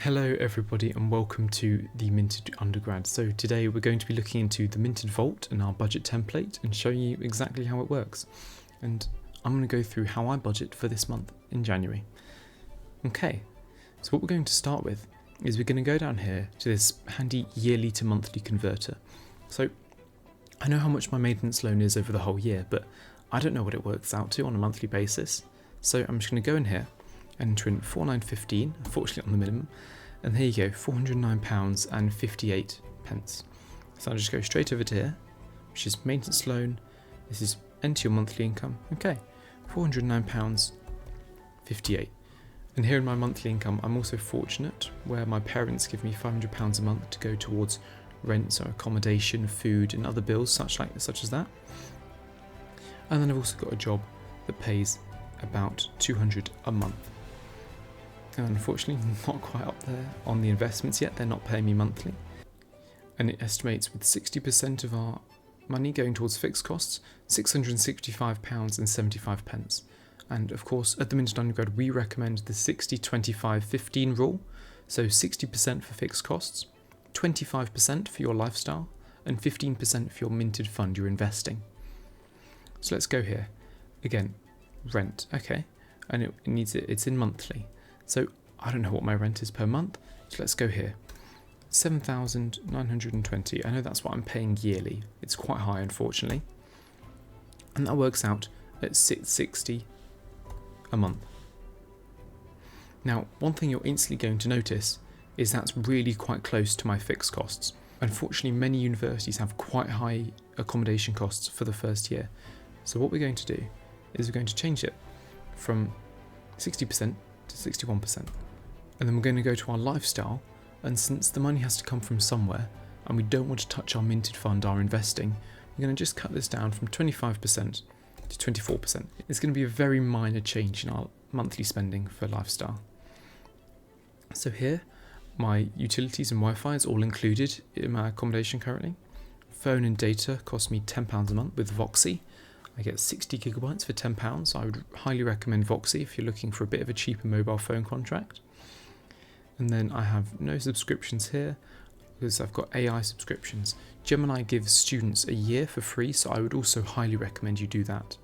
Hello everybody and welcome to the Minted Undergrad. So today we're going to be looking into the Minted Vault and our budget template and showing you exactly how it works. And I'm going to go through how I budget for this month in January. Okay, so what we're going to start with is we're going to go down here to this handy yearly to monthly converter. So I know how much my maintenance loan is over the whole year, but I don't know what it works out to on a monthly basis. So I'm just going to go in here and enter in 4915, unfortunately on the minimum, and there you go, £409 and 58 pence. So I'll just go straight over to here, which is maintenance loan. This is enter your monthly income. Okay, £409 58. And here in my monthly income, I'm also fortunate where my parents give me £500 a month to go towards rents or accommodation, food, and other bills such as that. And then I've also got a job that pays about £200 a month. And unfortunately, not quite up there on the investments yet. They're not paying me monthly. And it estimates with 60% of our money going towards fixed costs, £665 and 75 pence. And of course, at the Minted Undergrad, we recommend the 60-25-15 rule. So 60% for fixed costs, 25% for your lifestyle, and 15% for your minted fund you're investing. So let's go here. Again, rent, okay. And it's in monthly. So I don't know what my rent is per month. So let's go here. 7,920. I know that's what I'm paying yearly. It's quite high, unfortunately. And that works out at £660 a month. Now, one thing you're instantly going to notice is that's really quite close to my fixed costs. Unfortunately, many universities have quite high accommodation costs for the first year. So what we're going to do is we're going to change it from 60% to 61%. And then we're going to go to our lifestyle, and since the money has to come from somewhere and we don't want to touch our minted fund, our investing, we're going to just cut this down from 25% to 24%. It's going to be a very minor change in our monthly spending for lifestyle. So here, my utilities and Wi-Fi is all included in my accommodation currently. Phone and data cost me £10 a month with Voxy. I get 60 gigabytes for £10. I would highly recommend Voxy if you're looking for a bit of a cheaper mobile phone contract. And then I have no subscriptions here because I've got AI subscriptions. Gemini gives students a year for free, so I would also highly recommend you do that.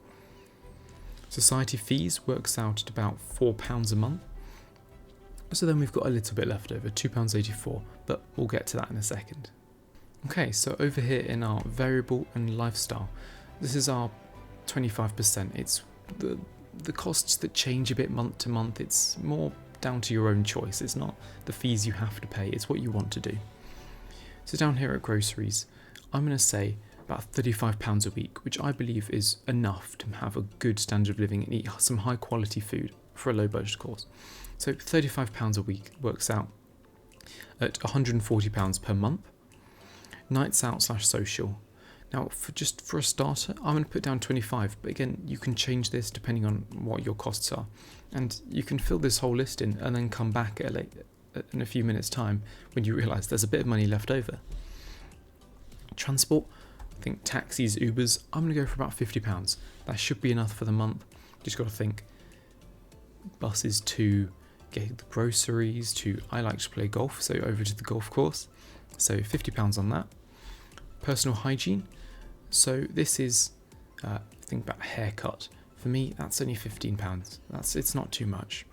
Society fees works out at about £4 a month. So then we've got a little bit left over, £2.84, but we'll get to that in a second. Okay, so over here in our variable and lifestyle, this is our 25%. It's the costs that change a bit month to month. It's more down to your own choice. It's not the fees you have to pay, it's what you want to do. So down here at groceries, I'm going to say about £35 a week, which I believe is enough to have a good standard of living and eat some high quality food for a low budget course. So £35 a week works out at £140 per month. Nights out / social. Now, for a starter, I'm going to put down 25, but again, you can change this depending on what your costs are. And you can fill this whole list in and then come back in a few minutes' time when you realise there's a bit of money left over. Transport, I think taxis, Ubers, I'm going to go for about £50. That should be enough for the month. Just got to think buses to get the groceries to, I like to play golf, so over to the golf course. So £50 on that. Personal hygiene. So this is, think about a haircut. For me, that's only £15. It's not too much.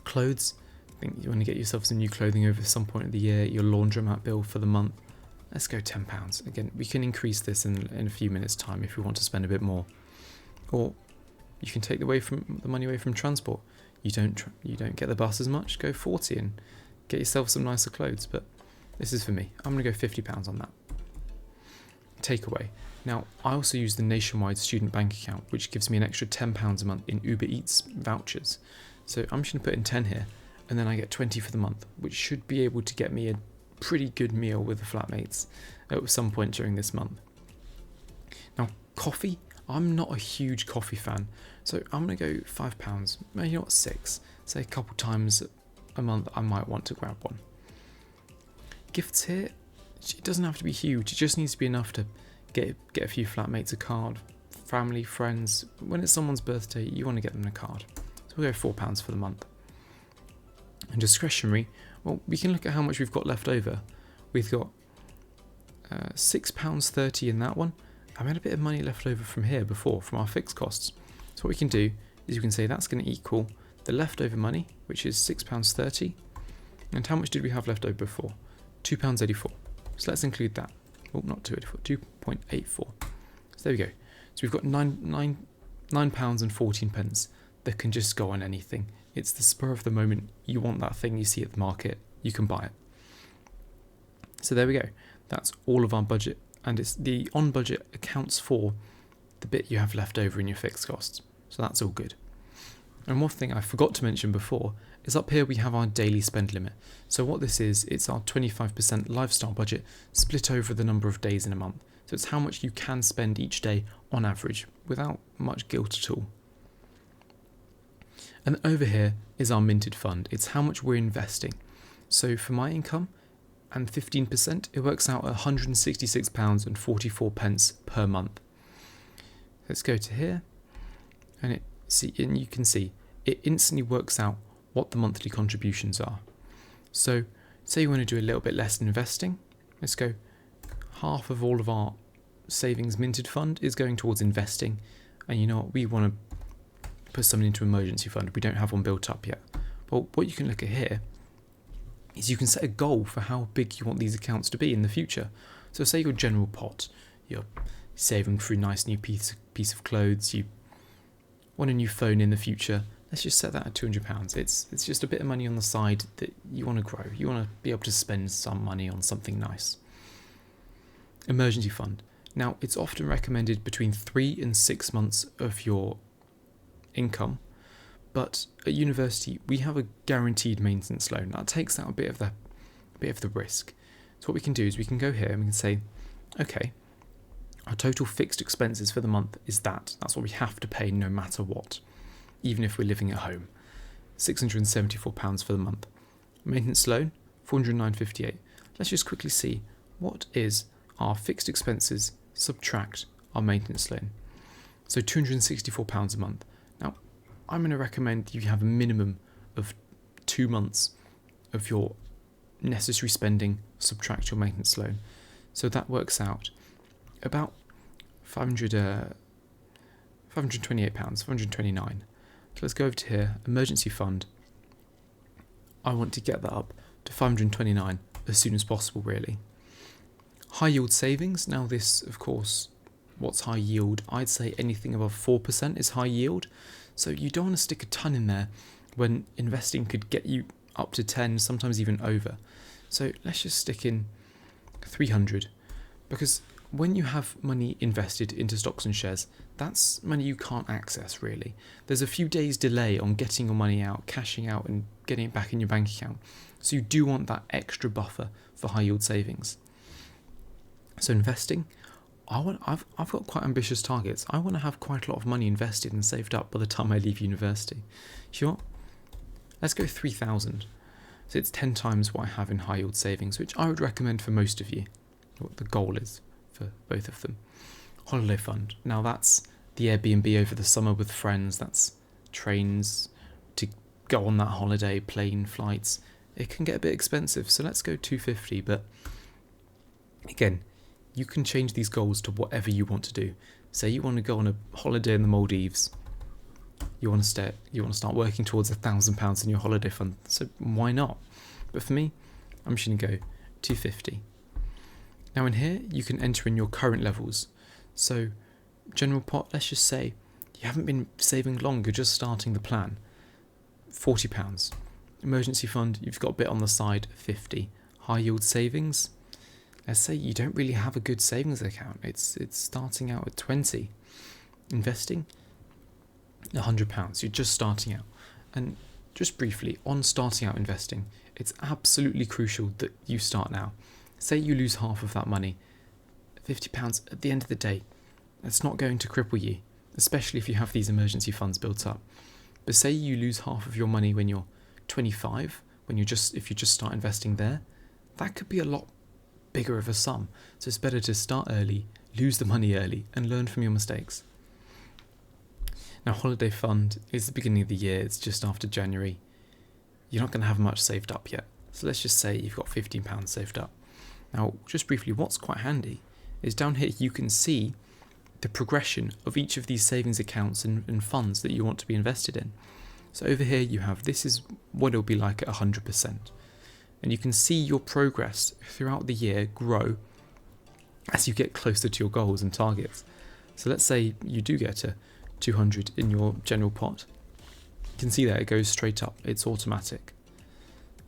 Clothes. I think you want to get yourself some new clothing over some point of the year. Your laundromat bill for the month. Let's go £10. Again, we can increase this in a few minutes' time if we want to spend a bit more. Or you can take the money away from transport. You don't get the bus as much. Go 40 and get yourself some nicer clothes. But this is for me. I'm going to go £50 on that. Takeaway. Now, I also use the Nationwide student bank account, which gives me an extra £10 a month in Uber Eats vouchers. So I'm just going to put in 10 here, and then I get 20 for the month, which should be able to get me a pretty good meal with the flatmates at some point during this month. Now, coffee. I'm not a huge coffee fan, so I'm going to go £5, maybe not 6. Say a couple times a month I might want to grab one. Gifts here, it doesn't have to be huge, it just needs to be enough to get a few flatmates a card, family, friends. When it's someone's birthday, you want to get them a card. So we'll go £4 for the month. And discretionary, well, we can look at how much we've got left over. We've got £6.30 in that one. And we had a bit of money left over from here before, from our fixed costs. So what we can do is you can say that's going to equal the leftover money, which is £6.30. And how much did we have left over before? £2.84. So let's include that. Oh, not 2.84, 2.84. So there we go. So we've got £9 and 14 pence that can just go on anything. It's the spur of the moment. You want that thing you see at the market, you can buy it. So there we go. That's all of our budget, and it's the on budget accounts for the bit you have left over in your fixed costs. So that's all good. And one thing I forgot to mention before is up here we have our daily spend limit. So what this is, it's our 25% lifestyle budget split over the number of days in a month. So it's how much you can spend each day on average without much guilt at all. And over here is our minted fund. It's how much we're investing. So for my income and 15%, it works out at £166.44 per month. Let's go to here and you can see it instantly works out what the monthly contributions are. So say you want to do a little bit less investing. Let's go half of all of our savings minted fund is going towards investing, and you know what, we want to put something into emergency fund. We don't have one built up yet. Well, what you can look at here is you can set a goal for how big you want these accounts to be in the future. So say your general pot, you're saving for a nice new piece of clothes, you want a new phone in the future. Let's just set that at £200. It's just a bit of money on the side that you want to grow. You want to be able to spend some money on something nice. Emergency fund. Now, it's often recommended between 3 and 6 months of your income, but at university we have a guaranteed maintenance loan. That takes out a bit of the risk. So what we can do is we can go here and we can say, okay, our total fixed expenses for the month is that. That's what we have to pay no matter what, even if we're living at home. £674 for the month. Maintenance loan, £409.58. Let's just quickly see what is our fixed expenses subtract our maintenance loan. So £264 a month. Now, I'm going to recommend you have a minimum of 2 months of your necessary spending subtract your maintenance loan. So that works out about £528, £529. So let's go over to here, emergency fund. I want to get that up to £529 as soon as possible, really. High yield savings. Now this, of course, what's high yield? I'd say anything above 4% is high yield. So you don't want to stick a ton in there when investing could get you up to 10, sometimes even over. So let's just stick in 300, because when you have money invested into stocks and shares, that's money you can't access really. There's a few days delay on getting your money out, cashing out and getting it back in your bank account. So you do want that extra buffer for high yield savings. So investing, I've got quite ambitious targets. I want to have quite a lot of money invested and saved up by the time I leave university. Sure, let's go 3,000. So it's 10 times what I have in high yield savings, which I would recommend for most of you. What the goal is for both of them. Holiday fund. Now that's the Airbnb over the summer with friends. That's trains to go on that holiday, plane flights. It can get a bit expensive, so let's go 250. But again, you can change these goals to whatever you want to do. Say you want to go on a holiday in the Maldives. You want to start working towards £1,000 in your holiday fund. So why not? But for me, I'm just going to go 250. Now in here, you can enter in your current levels. So general pot, let's just say you haven't been saving long, you're just starting the plan. £40. Emergency fund, you've got a bit on the side, 50. High yield savings, let's say you don't really have a good savings account. It's starting out at 20. Investing, £100. You're just starting out. And just briefly, on starting out investing, it's absolutely crucial that you start now. Say you lose half of that money, £50 at the end of the day, that's not going to cripple you, especially if you have these emergency funds built up. But say you lose half of your money when you're 25, if you just start investing there, that could be a lot bigger of a sum. So it's better to start early, lose the money early, and learn from your mistakes. Now, holiday fund is the beginning of the year, it's just after January. you're not going to have much saved up yet. So let's just say you've got £15 saved up. Now, just briefly, what's quite handy is down here you can see the progression of each of these savings accounts and funds that you want to be invested in. So over here you have, this is what it'll be like at 100%. And you can see your progress throughout the year grow as you get closer to your goals and targets. So let's say you do get to 200 in your general pot. You can see that it goes straight up, it's automatic.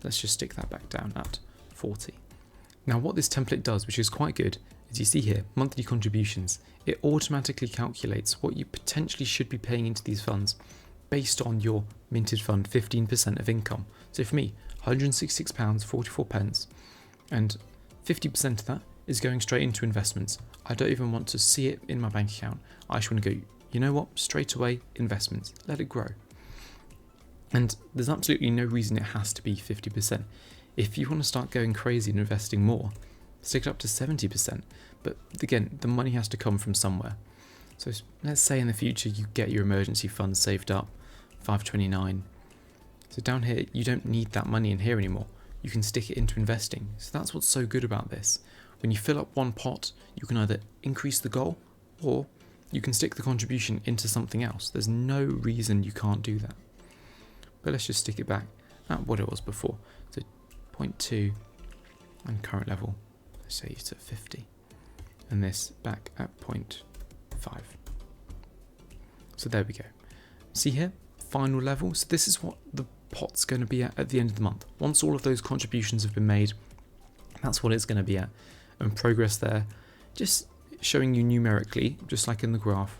Let's just stick that back down at 40. Now what this template does, which is quite good, is you see here, monthly contributions. It automatically calculates what you potentially should be paying into these funds based on your minted fund 15% of income. So for me, £166.44, and 50% of that is going straight into investments. I don't even want to see it in my bank account. I just want to go, you know what, straight away, investments, let it grow. And there's absolutely no reason it has to be 50%. If you want to start going crazy and investing more, stick it up to 70%. But again, the money has to come from somewhere. So let's say in the future you get your emergency fund saved up, 529. So down here, you don't need that money in here anymore. You can stick it into investing. So that's what's so good about this. When you fill up one pot, you can either increase the goal or you can stick the contribution into something else. There's no reason you can't do that. But let's just stick it back at what it was before. So 0.2 and current level, let's say it's at 50. And this back at 0.5. So there we go. See here, final level. So this is what the pot's going to be at the end of the month. Once all of those contributions have been made, that's what it's going to be at. And progress there, just showing you numerically, just like in the graph,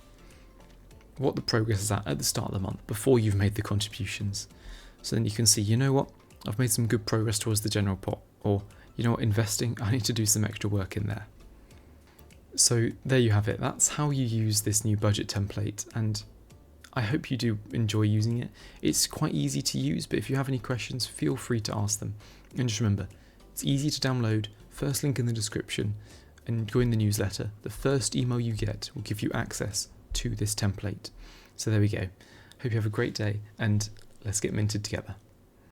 what the progress is at the start of the month before you've made the contributions. So then you can see, you know what, I've made some good progress towards the general pot, or you know what, investing, I need to do some extra work in there. So there you have it. That's how you use this new budget template, and I hope you do enjoy using it. It's quite easy to use, but if you have any questions, feel free to ask them. And just remember, it's easy to download, first link in the description, and join the newsletter. The first email you get will give you access to this template. So there we go. Hope you have a great day, and let's get minted together.